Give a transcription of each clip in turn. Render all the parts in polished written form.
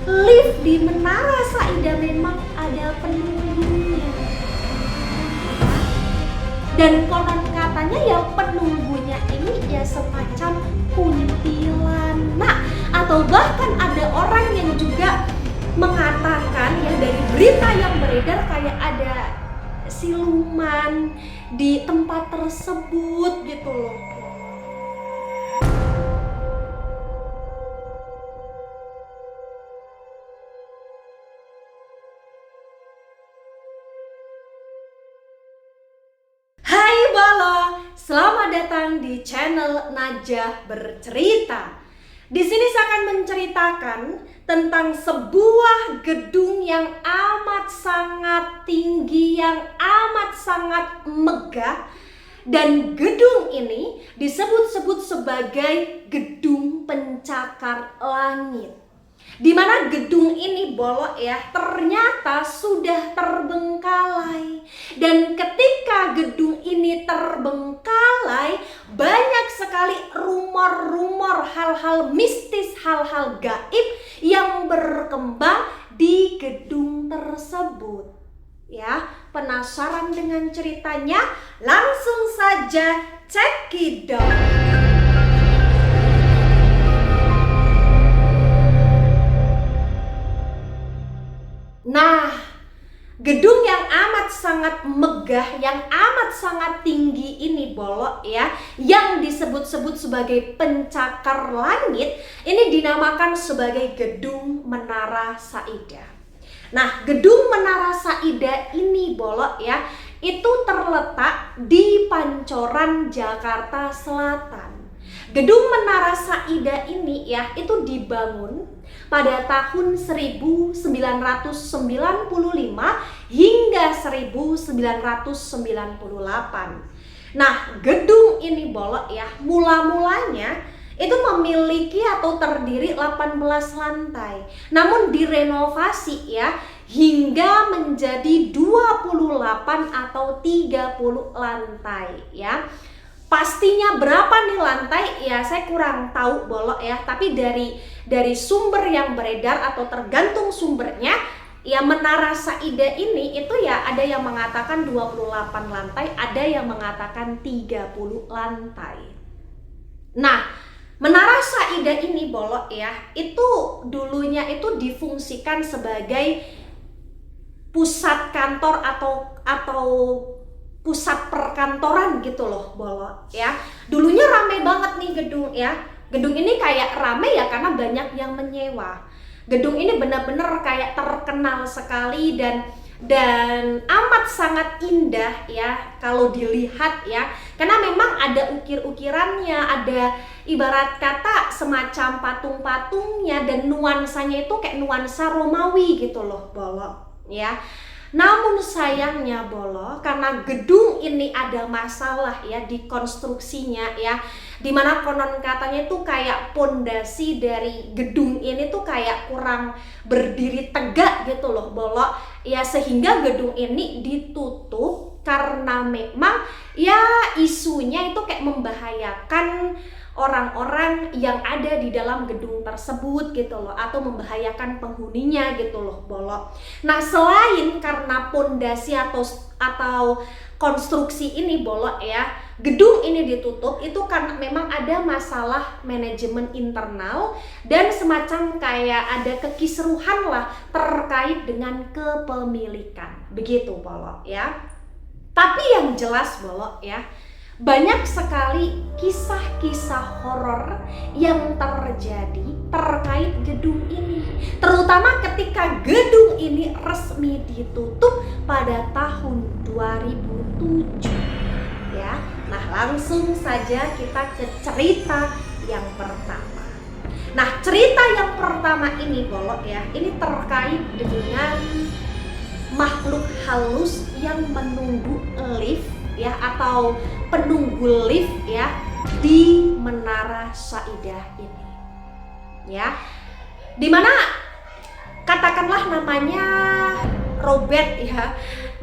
lift di Menara Saida memang ada penunggunya. Dan konon katanya ya penunggunya ini ya semacam kuntilanak, atau bahkan ada orang yang juga mengatakan ya dari berita yang beredar kayak ada siluman di tempat tersebut gitu loh. Hai Bolo, selamat datang di channel Najah Bercerita. Di sini saya akan menceritakan tentang sebuah gedung yang amat sangat tinggi, yang amat sangat megah. Dan gedung ini disebut-sebut sebagai gedung pencakar langit. Di mana gedung ini Bolo ya ternyata sudah terbengkalai. Dan ketika gedung ini terbengkalai, banyak sekali rumor-rumor, hal-hal mistis, hal-hal gaib yang berkembang di gedung tersebut. Ya, penasaran dengan ceritanya? Langsung saja cekidot. Nah, gedung yang amat sangat megah, yang amat sangat tinggi ini Bolo ya, yang disebut-sebut sebagai pencakar langit, ini dinamakan sebagai Gedung Menara Saida. Nah, Gedung Menara Saida ini Bolo ya, itu terletak di Pancoran, Jakarta Selatan. Gedung Menara Saida ini ya, itu dibangun pada tahun 1995 hingga 1998. Nah, gedung ini Bolo ya, mula-mulanya itu memiliki atau terdiri 18 lantai. Namun direnovasi ya hingga menjadi 28 atau 30 lantai ya. Pastinya berapa nih lantai ya saya kurang tahu Bolo ya, tapi dari sumber yang beredar atau tergantung sumbernya ya, Menara Saida ini itu ya ada yang mengatakan 28 lantai, ada yang mengatakan 30 lantai. Nah, Menara Saida ini Bolo ya, itu dulunya itu difungsikan sebagai pusat kantor atau pusat perkantoran gitu loh Bolo ya. Dulunya rame banget nih gedung ya. Gedung ini kayak rame ya karena banyak yang menyewa. Gedung ini benar-benar kayak terkenal sekali dan amat sangat indah ya kalau dilihat ya. Karena memang ada ukir-ukirannya, ada ibarat kata semacam patung-patungnya, dan nuansanya itu kayak nuansa Romawi gitu loh Bolo ya. Namun sayangnya Bolo, karena gedung ini ada masalah ya di konstruksinya ya, dimana konon katanya itu kayak pondasi dari gedung ini tuh kayak kurang berdiri tegak gitu loh Bolo ya, sehingga gedung ini ditutup karena memang ya isunya itu kayak membahayakan orang-orang yang ada di dalam gedung tersebut gitu loh, atau membahayakan penghuninya gitu loh Bolo. Nah, selain karena pondasi atau konstruksi ini Bolo ya, gedung ini ditutup itu karena memang ada masalah manajemen internal dan semacam kayak ada kekisruhan lah terkait dengan kepemilikan. Begitu Bolo ya. Tapi yang jelas Bolo ya, banyak sekali kisah-kisah horor yang terjadi terkait gedung ini, terutama ketika gedung ini resmi ditutup pada tahun 2007 ya. Nah, langsung saja kita ke cerita yang pertama. Nah, cerita yang pertama ini Bolo ya, ini terkait dengan makhluk halus yang menunggu lift ya, atau penunggu lift ya di Menara Saida ini ya, dimana katakanlah namanya Robert ya.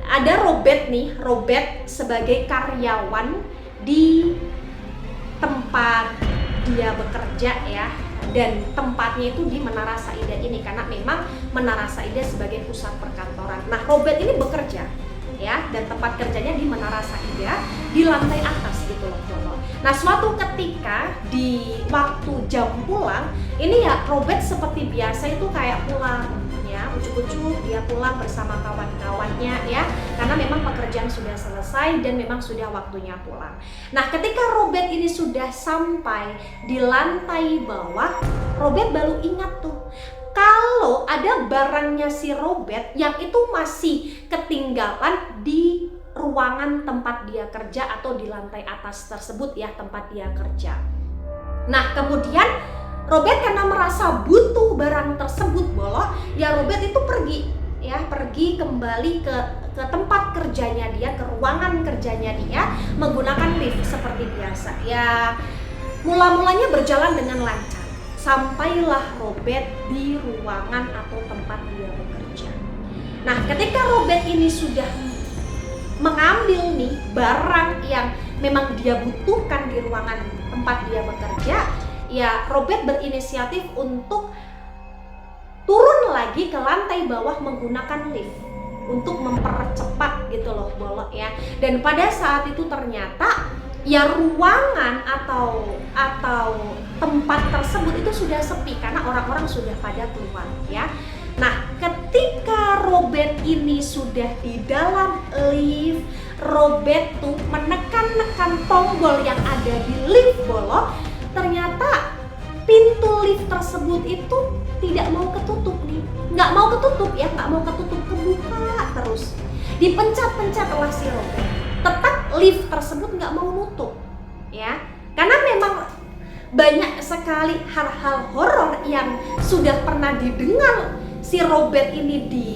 Ada Robert sebagai karyawan di tempat dia bekerja ya, dan tempatnya itu di Menara Saida ini karena memang Menara Saida sebagai pusat perkantoran. Nah, Robert ini bekerja ya, dan tempat kerjanya di Menara Saida di lantai atas gitu loh Bolo. Nah, suatu ketika di waktu jam pulang ini ya Robert seperti biasa itu kayak pulang ya, ujuk-ujuk dia pulang bersama kawan-kawannya ya, karena memang pekerjaan sudah selesai dan memang sudah waktunya pulang. Nah, ketika Robert ini sudah sampai di lantai bawah, Robert baru ingat tuh kalau ada barangnya si Robert yang itu masih ketinggalan di ruangan tempat dia kerja atau di lantai atas tersebut ya, tempat dia kerja. Nah, kemudian Robert karena merasa butuh barang tersebut Bolo, ya Robert itu pergi kembali ke tempat kerjanya dia, ke ruangan kerjanya dia menggunakan lift seperti biasa. Ya, mula-mulanya berjalan dengan lancar. Sampailah Robert di ruangan atau tempat dia bekerja. Nah, ketika Robert ini sudah mengambil nih barang yang memang dia butuhkan di ruangan tempat dia bekerja, ya Robert berinisiatif untuk turun lagi ke lantai bawah menggunakan lift untuk mempercepat gitu loh Bolo ya. Dan pada saat itu ternyata ya ruangan atau tempat tersebut itu sudah sepi karena orang-orang sudah pada keluar ya. Nah, ketika Robert ini sudah di dalam lift, Robert tuh menekan tombol yang ada di lift Bolo. Ternyata pintu lift tersebut itu tidak mau ketutup nih, nggak mau ketutup, kebuka terus. Dipencet-pencet oleh si Robert, tetap lift tersebut nggak mau nutup, ya. Karena memang banyak sekali hal-hal horor yang sudah pernah didengar si Robert ini di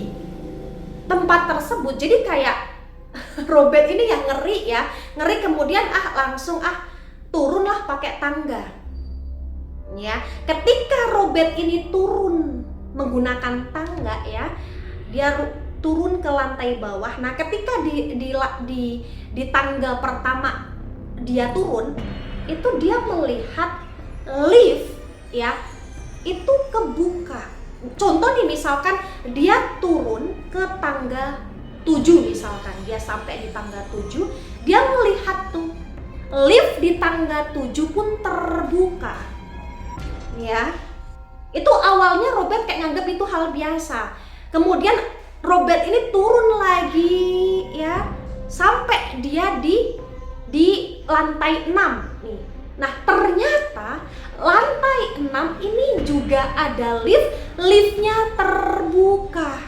tempat tersebut. Jadi kayak Robert ini yang ngeri kemudian langsung turunlah pakai tangga. Ya, ketika Robert ini turun menggunakan tangga ya, dia turun ke lantai bawah. Nah, ketika di tangga pertama dia turun, itu dia melihat lift ya, itu kebuka. Contoh nih, misalkan dia turun ke tangga 7 misalkan, dia sampai di tangga 7, dia melihat tuh lift di tangga 7 pun terbuka ya. Itu awalnya Robert kayak nganggap itu hal biasa. Kemudian Robert ini turun lagi ya, sampai dia di lantai 6 nih. Nah, ternyata lantai 6 ini juga ada liftnya terbuka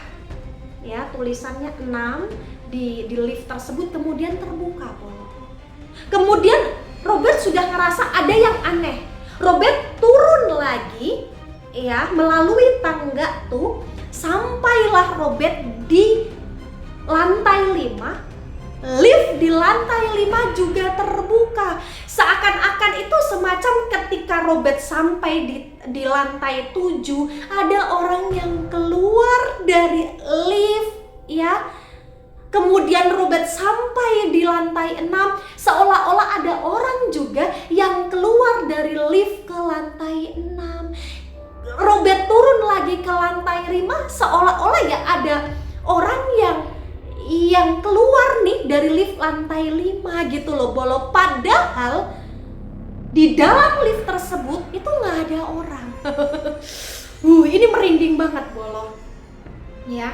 ya, tulisannya 6 di lift tersebut kemudian terbuka. Kemudian Robert sudah ngerasa ada yang aneh. Robert turun lagi ya, melalui tangga tuh, sampailah Robert di lantai 5. Lift di lantai 5 juga terbuka. Seakan-akan itu semacam ketika Robert sampai di lantai 7, ada orang yang keluar dari lift ya. Kemudian Robert sampai di lantai 6, seolah-olah ada orang juga yang keluar dari lift ke lantai 6. Robert turun lagi ke lantai 5, seolah-olah ya ada orang yang keluar nih dari lift lantai 5 gitu loh Bolo. Padahal di dalam lift tersebut itu nggak ada orang. Ini merinding banget Bolo. Ya,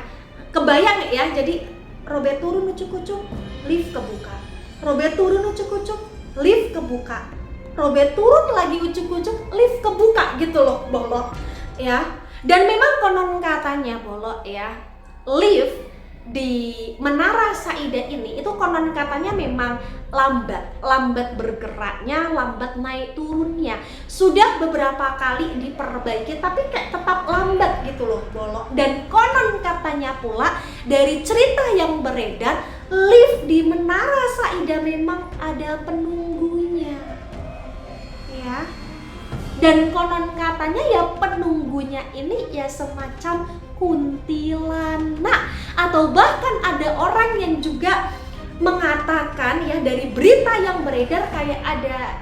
kebayang ya, jadi Robert turun ucuk-ucuk, lift kebuka. Robert turun ucuk-ucuk, lift kebuka. Robert turun lagi ucuk-ucuk, lift kebuka gitu loh Bolo. Ya. Dan memang konon katanya Bolo ya, lift di Menara Saida ini itu konon katanya memang lambat bergeraknya, lambat naik turunnya. Sudah beberapa kali diperbaiki tapi kayak tetap lambat gitu loh Bolo. Dan konon katanya pula dari cerita yang beredar, lift di Menara Saida memang ada penunggunya ya. Dan konon katanya ya penunggunya ini ya semacam kuntilanak, atau bahkan ada orang yang juga mengatakan ya, dari berita yang beredar kayak ada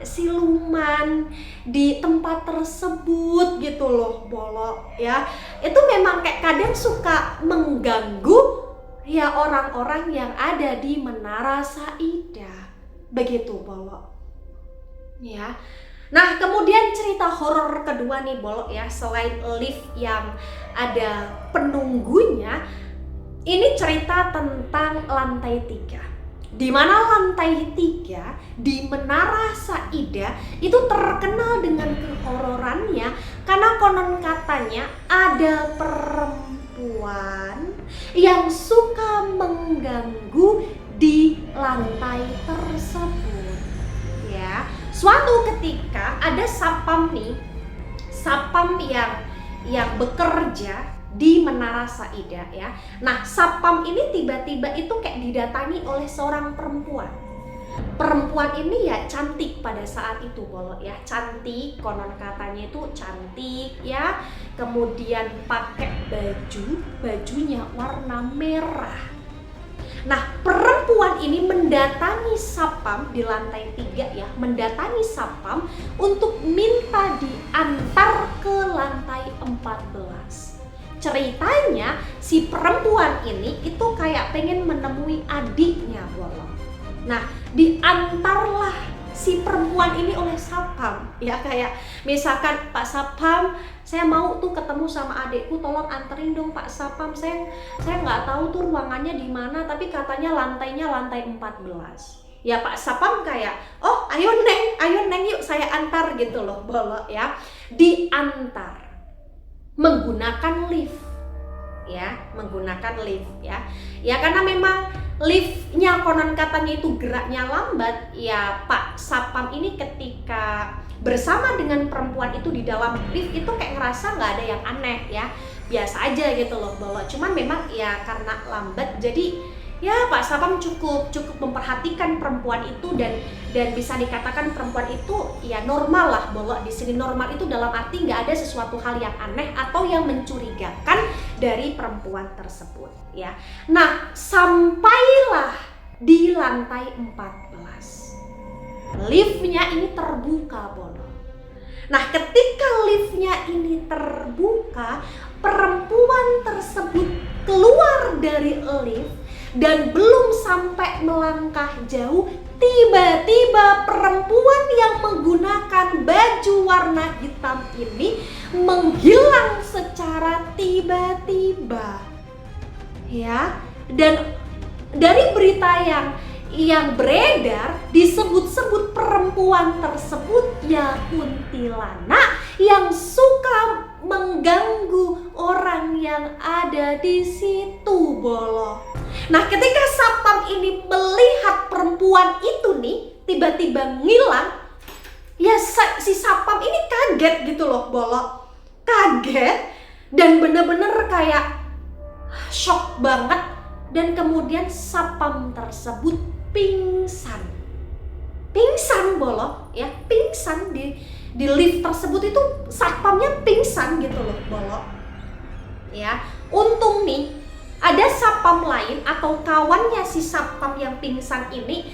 siluman di tempat tersebut gitu loh Bolok ya. Itu memang kayak kadang suka mengganggu ya orang-orang yang ada di Menara Saidah. Begitu Bolok ya. Nah, kemudian cerita horor kedua nih Bolok ya, selain lift yang ada penunggunya, ini cerita tentang lantai 3. Di mana lantai 3 di Menara Saidah itu terkenal dengan kehororannya karena konon katanya ada perempuan yang suka mengganggu di lantai tersebut ya. Suatu ketika ada satpam nih, satpam yang bekerja di Menara Saidah ya. Nah, satpam ini tiba-tiba itu kayak didatangi oleh seorang perempuan. Perempuan ini ya cantik pada saat itu Bolok ya, cantik, konon katanya itu cantik ya. Kemudian pakai bajunya warna merah. Nah, perempuan ini mendatangi satpam di lantai 3 ya, mendatangi satpam untuk minta diantar ke lantai 14. Ceritanya si perempuan ini itu kayak pengen menemui adiknya Bolok. Nah, diantarlah si perempuan ini oleh satpam ya, kayak misalkan, Pak Satpam, saya mau tuh ketemu sama adikku, tolong anterin dong Pak Satpam, saya nggak tahu tuh ruangannya di mana, tapi katanya lantainya lantai 14. Ya Pak Satpam kayak, oh ayo neng yuk saya antar gitu loh Bolok ya. Diantar menggunakan lift ya, menggunakan lift ya. Ya karena memang liftnya konon katanya itu geraknya lambat ya. Pak Satpam ini ketika bersama dengan perempuan itu di dalam lift itu kayak ngerasa nggak ada yang aneh ya, biasa aja gitu loh Bolok. Cuman memang ya karena lambat jadi ya Pak Satpam cukup memperhatikan perempuan itu dan bisa dikatakan perempuan itu ya normal lah Bolok. Di sini normal itu dalam arti nggak ada sesuatu hal yang aneh atau yang mencurigakan dari perempuan tersebut ya. Nah, sampailah di lantai 14. Liftnya ini terbuka Bolok. Nah, ketika liftnya ini terbuka, perempuan tersebut keluar dari lift dan belum sampai melangkah jauh, tiba-tiba perempuan yang menggunakan baju warna hitam ini menghilang secara tiba-tiba ya. Dan dari berita yang beredar disebut-sebut perempuan tersebut ya kuntilanak yang suka mengganggu orang yang ada di situ Bolok. Nah, ketika satpam ini melihat perempuan itu nih tiba-tiba ngilang, ya si satpam ini kaget gitu loh Bolok. Kaget dan bener-bener kayak shock banget, dan kemudian satpam tersebut pingsan Bolok ya, pingsan di lift tersebut. Itu satpamnya pingsan gitu loh Bolok ya. Untung nih ada satpam lain atau kawannya si satpam yang pingsan ini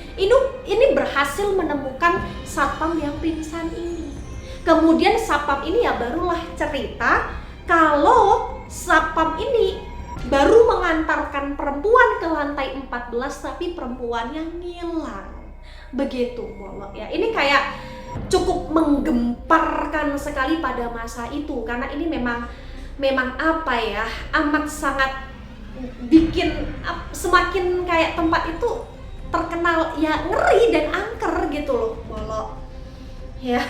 berhasil menemukan satpam yang pingsan ini. Kemudian satpam ini ya barulah cerita kalau satpam ini baru mengantarkan perempuan ke lantai 14 tapi perempuannya ngilang. Begitu Bolok ya. Ini kayak cukup menggemparkan sekali pada masa itu karena ini memang apa ya, amat sangat bikin semakin kayak tempat itu terkenal ya ngeri dan angker gitu loh Bolok ya.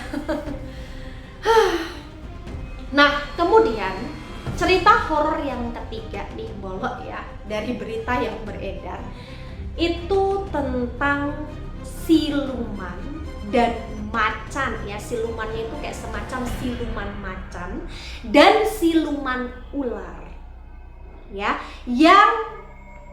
Nah, kemudian cerita horor yang ketiga nih Bolok ya, dari berita yang beredar itu tentang siluman dan macan ya. Silumannya itu kayak semacam siluman macan dan siluman ular ya, yang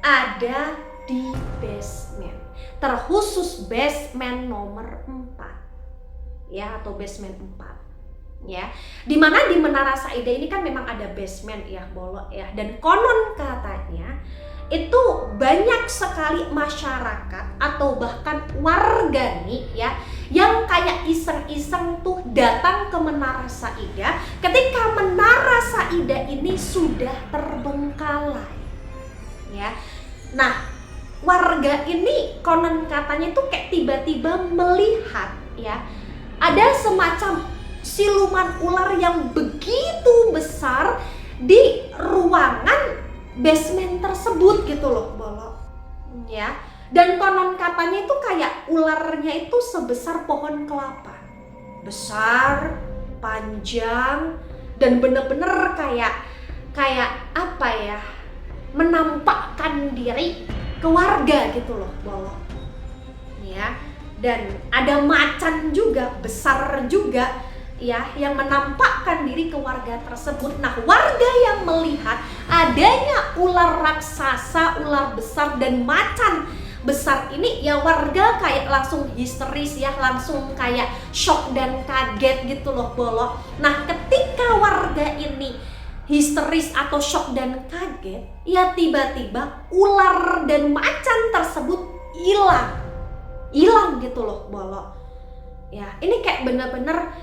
ada di basement, terkhusus basement nomor 4 ya, atau basement 4 ya. Dimana di Menara Saidah ini kan memang ada basement ya Bolok ya, dan konon katanya itu banyak sekali masyarakat atau bahkan warga nih ya yang kayak iseng-iseng tuh datang ke Menara Saida ketika Menara Saida ini sudah terbengkalai ya. Nah, warga ini konon katanya tuh kayak tiba-tiba melihat ya ada semacam siluman ular yang begitu besar di ruangan basement tersebut gitu loh, Bolo. Ya. Dan konon katanya itu kayak ularnya itu sebesar pohon kelapa. Besar, panjang, dan bener-bener kayak apa ya? Menampakkan diri ke warga gitu loh, Bolo. Ya. Dan ada macan juga, besar juga ya, yang menampakkan diri ke warga tersebut. Nah, warga yang melihat adanya ular raksasa, ular besar dan macan besar ini ya, warga kayak langsung histeris ya, langsung kayak shock dan kaget gitu loh, Bolo. Nah, ketika warga ini histeris atau shock dan kaget, ya tiba-tiba ular dan macan tersebut hilang gitu loh, Bolo. Ya, ini kayak bener-bener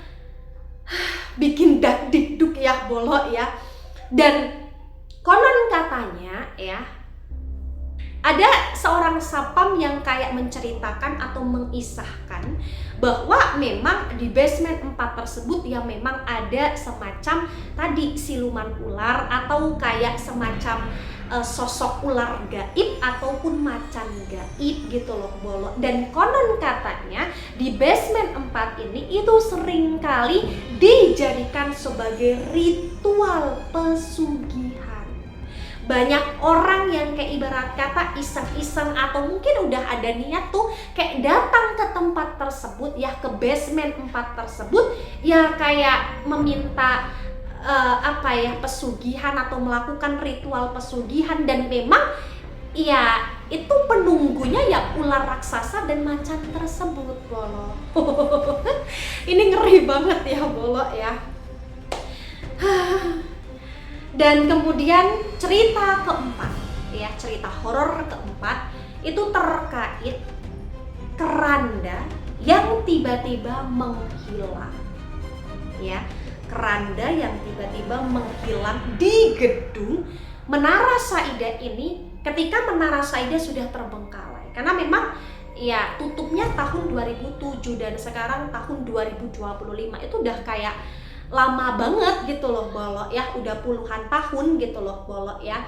bikin dak dikduk ya, Bolo ya. Dan konon katanya ya, ada seorang sapam yang kayak menceritakan atau mengisahkan bahwa memang di basement 4 tersebut ya memang ada semacam tadi siluman ular atau kayak semacam sosok ular gaib ataupun macan gaib gitu loh, Bolo. Dan konon katanya di basement 4 ini itu seringkali dijadikan sebagai ritual pesugihan. Banyak orang yang kayak ibarat kata iseng-iseng atau mungkin udah ada niat tuh kayak datang ke tempat tersebut ya, ke basement 4 tersebut ya, kayak meminta pesugihan atau melakukan ritual pesugihan. Dan memang ya itu penunggunya ya ular raksasa dan macan tersebut, Bolo. Ini ngeri banget ya, Bolo ya. Dan kemudian cerita keempat ya, cerita horor keempat itu terkait keranda yang tiba-tiba menghilang ya. Keranda yang tiba-tiba menghilang di gedung Menara Saida ini ketika Menara Saida sudah terbengkalai. Karena memang ya tutupnya tahun 2007 dan sekarang tahun 2025, itu udah kayak lama banget gitu loh, Bolo ya, udah puluhan tahun gitu loh, Bolo ya.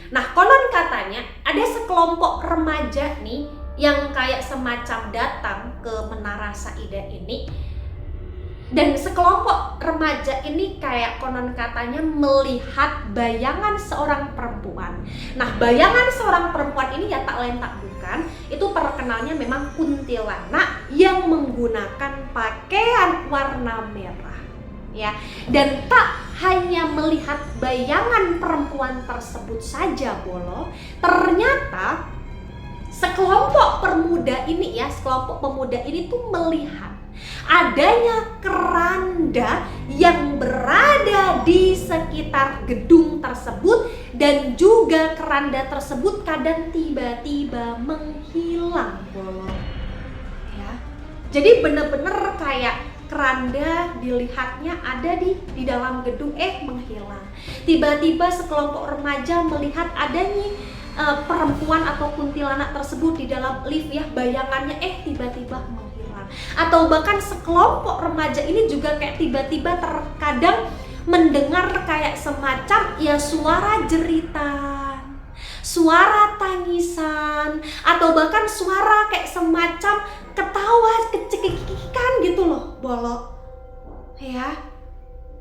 Nah, konon katanya ada sekelompok remaja nih yang kayak semacam datang ke Menara Saida ini, dan sekelompok remaja ini kayak konon katanya melihat bayangan seorang perempuan. Nah, bayangan seorang perempuan ini ya tak lain tak bukan, itu terkenalnya memang kuntilanak yang menggunakan pakaian warna merah ya. Dan tak hanya melihat bayangan perempuan tersebut saja, Bolo, ternyata sekelompok pemuda ini ya, sekelompok pemuda ini tuh melihat adanya keranda yang berada di sekitar gedung tersebut, dan juga keranda tersebut kadang tiba-tiba menghilang, Bolo ya. Jadi bener-bener kayak keranda dilihatnya ada di dalam gedung menghilang. Tiba-tiba sekelompok remaja melihat adanya perempuan atau kuntilanak tersebut di dalam lift ya, bayangannya tiba-tiba menghilang. Atau bahkan sekelompok remaja ini juga kayak tiba-tiba terkadang mendengar kayak semacam ya suara jeritan, suara tangisan, atau bahkan suara kayak semacam ketawa kecekikikan gitu loh, Bolo ya.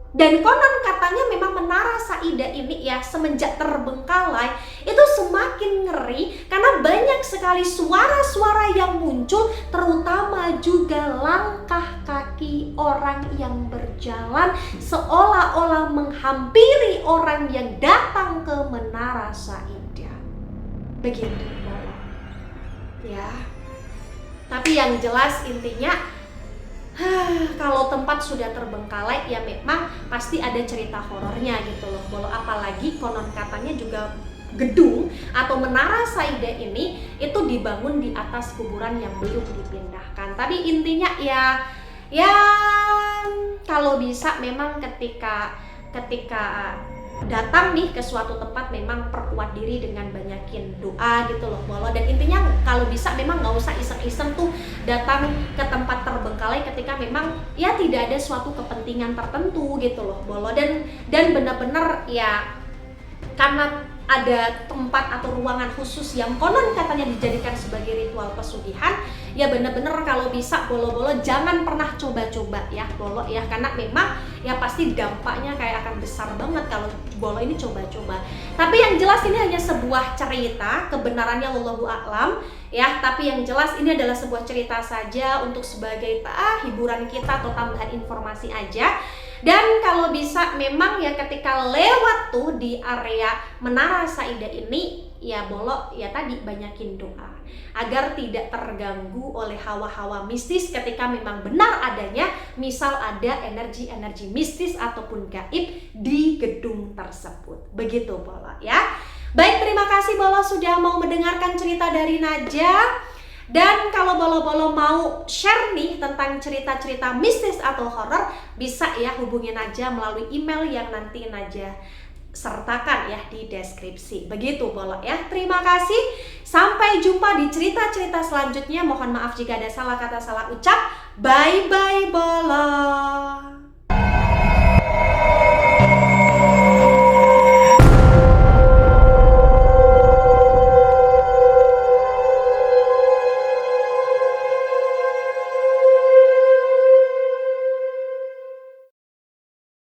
Dan konon katanya memang Menara Saida ini ya semenjak terbengkalai itu semakin ngeri karena banyak sekali suara-suara yang muncul, terutama juga langkah kaki orang yang berjalan seolah-olah menghampiri orang yang datang ke Menara Saida. Begitu, Bolo ya. Tapi yang jelas intinya kalau tempat sudah terbengkalai ya memang pasti ada cerita horornya gitu loh, Bolo. Apalagi konon katanya juga gedung atau menara Saida ini itu dibangun di atas kuburan yang belum dipindahkan. Tapi intinya ya kalau bisa memang ketika datang nih ke suatu tempat memang perkuat diri dengan banyakin doa gitu loh Bolo. Dan intinya kalau bisa memang nggak usah iseng-iseng tuh datang ke tempat terbengkalai ketika memang ya tidak ada suatu kepentingan tertentu gitu loh Bolo. Dan benar-benar ya karena ada tempat atau ruangan khusus yang konon katanya dijadikan sebagai ritual pesugihan, ya bener-bener kalau bisa Bolo-bolo jangan pernah coba-coba ya Bolo ya, karena memang ya pasti dampaknya kayak akan besar banget kalau Bolo ini coba-coba. Tapi yang jelas ini hanya sebuah cerita, kebenarannya wallahu a'lam ya, tapi yang jelas ini adalah sebuah cerita saja untuk sebagai hiburan kita atau tambahan informasi aja. Dan kalau bisa memang ya ketika lewat tuh di area Menara Saida ini ya Bolo ya tadi banyakin doa agar tidak terganggu oleh hawa-hawa mistis ketika memang benar adanya misal ada energi-energi mistis ataupun gaib di gedung tersebut. Begitu Bolo ya. Baik, terima kasih Bolo sudah mau mendengarkan cerita dari Najah. Dan kalau Bolo-bolo mau share nih tentang cerita-cerita mistis atau horor, bisa ya hubungin aja melalui email yang nanti Najah sertakan ya di deskripsi. Begitu Bolo ya. Terima kasih. Sampai jumpa di cerita-cerita selanjutnya. Mohon maaf jika ada salah kata, salah ucap. Bye-bye Bolo.